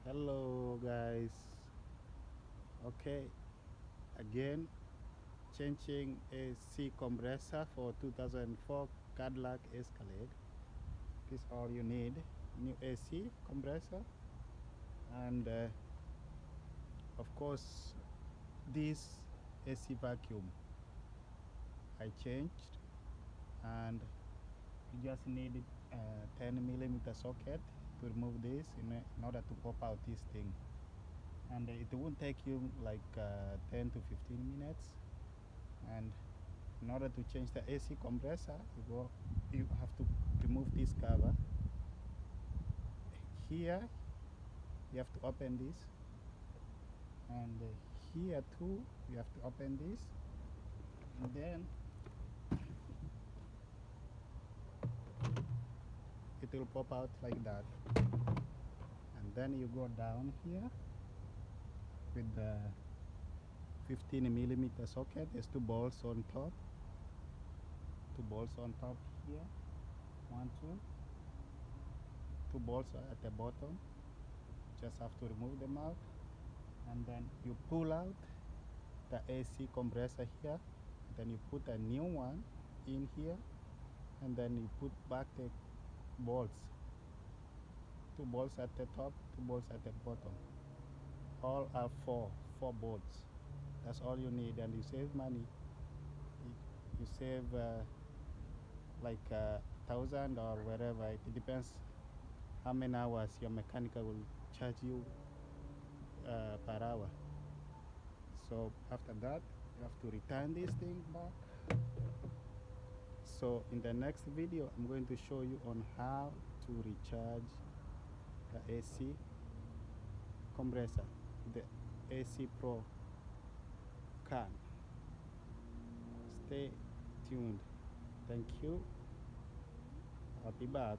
Hello guys. Okay, again changing AC compressor for 2004 Cadillac Escalade. This is all you need. New AC compressor and of course this AC vacuum I changed, and you just need a 10mm socket to remove this in order to pop out this thing, and it won't take you like 10 to 15 minutes. And in order to change the AC compressor, you have to remove this cover here. You have to open this, and here too you have to open this, and then it will pop out like that. And then you go down here with the 15mm socket. There's two bolts on top, here, one, two bolts at the bottom. Just have to remove them out, and then you pull out the AC compressor here. Then you put a new one in here, and then you put back the bolts, two bolts at the top, two bolts at the bottom. All are four bolts. That's all you need, and you save money. You save like 1,000 or wherever. It depends how many hours your mechanic will charge you per hour. So after that, you have to return this thing back. So in the next video, I'm going to show you on how to recharge the AC compressor, the AC Pro can. Stay tuned. Thank you. I'll be back.